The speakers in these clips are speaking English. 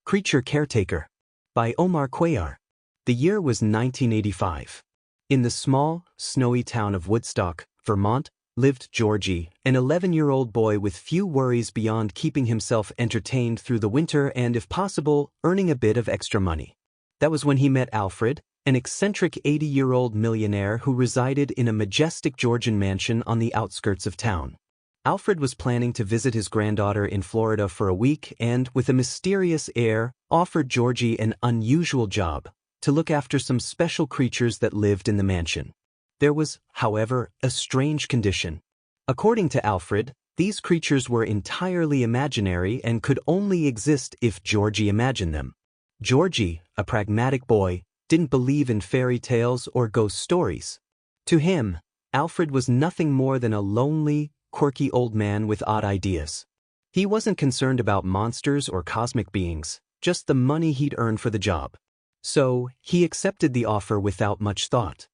Caretaker by Omar Cuellar. The year was 1985. In the small, snowy town of Woodstock, Vermont, lived Georgie, an 11-year-old boy with few worries beyond keeping himself entertained through the winter and, if possible, earning a bit of extra money. That was when he met Alfred, an eccentric 80-year-old millionaire who resided in a majestic Georgian mansion on the outskirts of town. Alfred was planning to visit his granddaughter in Florida for a week and, with a mysterious air, offered Georgie an unusual job: to look after some special creatures that lived in the mansion. There was, however, a strange condition. According to Alfred, these creatures were entirely imaginary and could only exist if Georgie imagined them. Georgie, a pragmatic boy, didn't believe in fairy tales or ghost stories. To him, Alfred was nothing more than a lonely, quirky old man with odd ideas. He wasn't concerned about monsters or cosmic beings, just the money he'd earned for the job. So, he accepted the offer without much thought.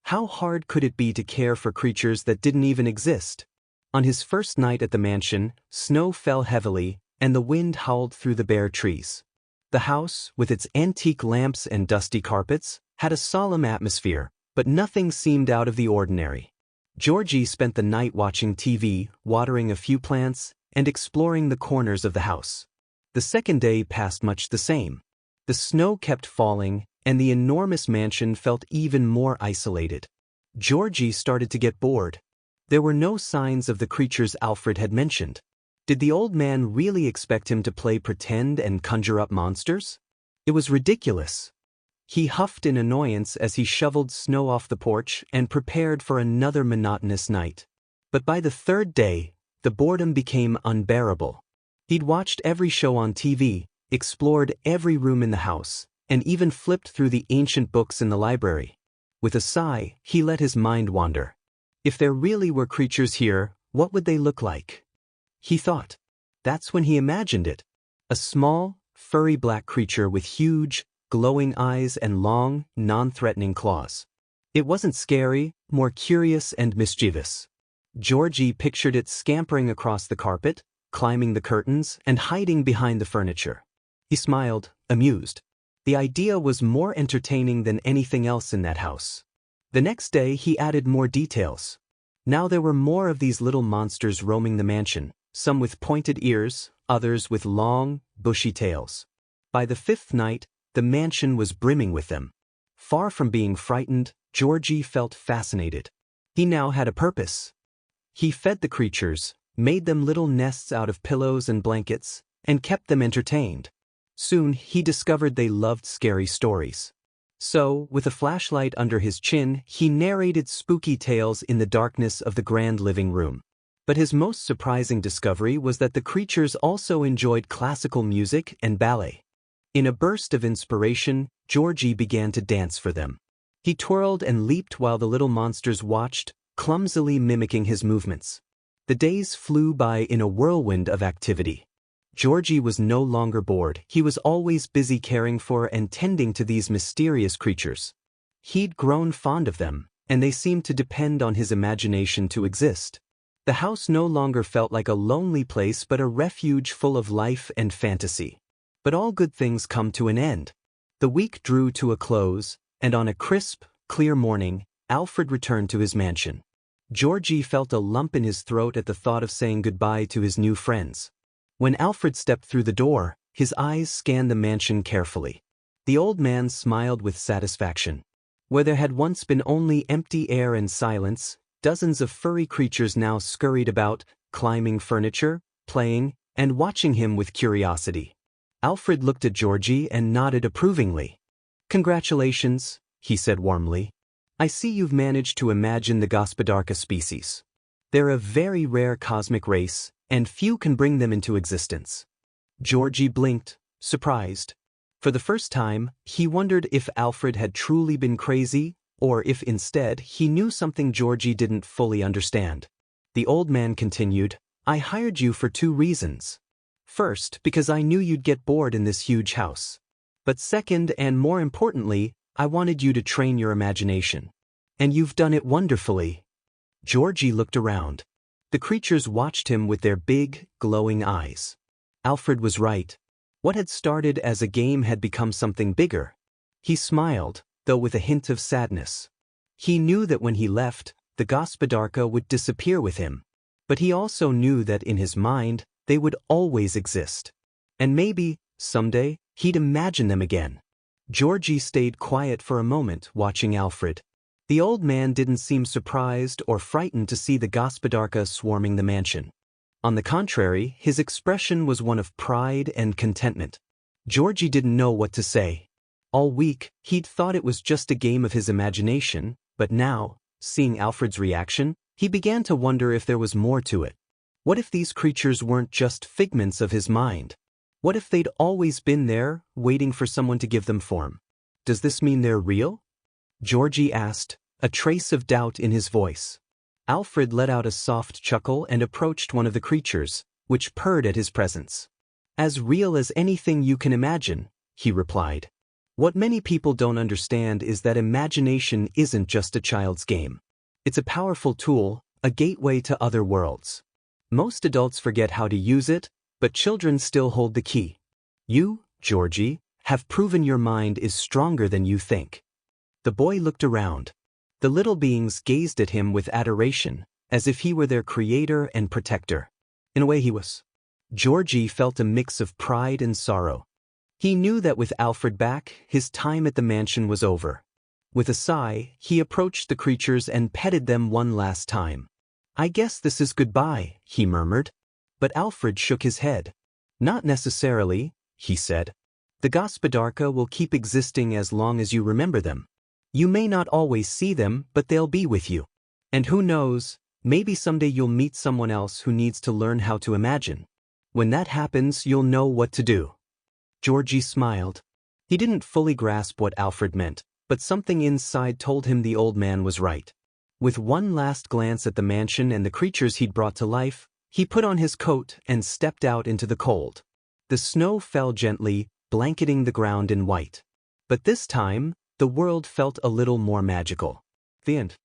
How hard could it be to care for creatures that didn't even exist? On his first night at the mansion, snow fell heavily and the wind howled through the bare trees. The house, with its antique lamps and dusty carpets, had a solemn atmosphere, but nothing seemed out of the ordinary. Georgie spent the night watching TV, watering a few plants, and exploring the corners of the house. The second day passed much the same. The snow kept falling, and the enormous mansion felt even more isolated. Georgie started to get bored. There were no signs of the creatures Alfred had mentioned. Did the old man really expect him to play pretend and conjure up monsters? It was ridiculous. He huffed in annoyance as he shoveled snow off the porch and prepared for another monotonous night. But by the third day, the boredom became unbearable. He'd watched every show on TV, explored every room in the house, and even flipped through the ancient books in the library. With a sigh, he let his mind wander. If there really were creatures here, what would they look like? He thought. That's when he imagined it. A small, furry black creature with huge, glowing eyes and long, non-threatening claws. It wasn't scary, more curious and mischievous. Georgie pictured it scampering across the carpet, climbing the curtains, and hiding behind the furniture. He smiled, amused. The idea was more entertaining than anything else in that house. The next day he added more details. Now there were more of these little monsters roaming the mansion, some with pointed ears, others with long, bushy tails. By the fifth night, the mansion was brimming with them. Far from being frightened, Georgie felt fascinated. He now had a purpose. He fed the creatures, made them little nests out of pillows and blankets, and kept them entertained. Soon he discovered they loved scary stories. So, with a flashlight under his chin, he narrated spooky tales in the darkness of the grand living room. But his most surprising discovery was that the creatures also enjoyed classical music and ballet. In a burst of inspiration, Georgie began to dance for them. He twirled and leaped while the little monsters watched, clumsily mimicking his movements. The days flew by in a whirlwind of activity. Georgie was no longer bored. He was always busy caring for and tending to these mysterious creatures. He'd grown fond of them, and they seemed to depend on his imagination to exist. The house no longer felt like a lonely place but a refuge full of life and fantasy. But all good things come to an end. The week drew to a close, and on a crisp, clear morning, Alfred returned to his mansion. Georgie felt a lump in his throat at the thought of saying goodbye to his new friends. When Alfred stepped through the door, his eyes scanned the mansion carefully. The old man smiled with satisfaction. Where there had once been only empty air and silence, dozens of furry creatures now scurried about, climbing furniture, playing, and watching him with curiosity. Alfred looked at Georgie and nodded approvingly. "Congratulations," he said warmly. "I see you've managed to imagine the Gospodarka species. They're a very rare cosmic race, and few can bring them into existence." Georgie blinked, surprised. For the first time, he wondered if Alfred had truly been crazy, or if instead he knew something Georgie didn't fully understand. The old man continued, "I hired you for two reasons. First, because I knew you'd get bored in this huge house. But second, and more importantly, I wanted you to train your imagination. And you've done it wonderfully." Georgie looked around. The creatures watched him with their big, glowing eyes. Alfred was right. What had started as a game had become something bigger. He smiled, though with a hint of sadness. He knew that when he left, the Gospodarka would disappear with him. But he also knew that in his mind, they would always exist. And maybe, someday, he'd imagine them again. Georgie stayed quiet for a moment, watching Alfred. The old man didn't seem surprised or frightened to see the Gospodarka swarming the mansion. On the contrary, his expression was one of pride and contentment. Georgie didn't know what to say. All week, he'd thought it was just a game of his imagination, but now, seeing Alfred's reaction, he began to wonder if there was more to it. What if these creatures weren't just figments of his mind? What if they'd always been there, waiting for someone to give them form? Does this mean they're real? Georgie asked, a trace of doubt in his voice. Alfred let out a soft chuckle and approached one of the creatures, which purred at his presence. As real as anything you can imagine, he replied. What many people don't understand is that imagination isn't just a child's game. It's a powerful tool, a gateway to other worlds. Most adults forget how to use it, but children still hold the key. You, Georgie, have proven your mind is stronger than you think. The boy looked around. The little beings gazed at him with adoration, as if he were their creator and protector. In a way he was. Georgie felt a mix of pride and sorrow. He knew that with Alfred back, his time at the mansion was over. With a sigh, he approached the creatures and petted them one last time. I guess this is goodbye, he murmured. But Alfred shook his head. Not necessarily, he said. The Gospodarka will keep existing as long as you remember them. You may not always see them, but they'll be with you. And who knows, maybe someday you'll meet someone else who needs to learn how to imagine. When that happens, you'll know what to do. Georgie smiled. He didn't fully grasp what Alfred meant, but something inside told him the old man was right. With one last glance at the mansion and the creatures he'd brought to life, he put on his coat and stepped out into the cold. The snow fell gently, blanketing the ground in white. But this time, the world felt a little more magical. The end.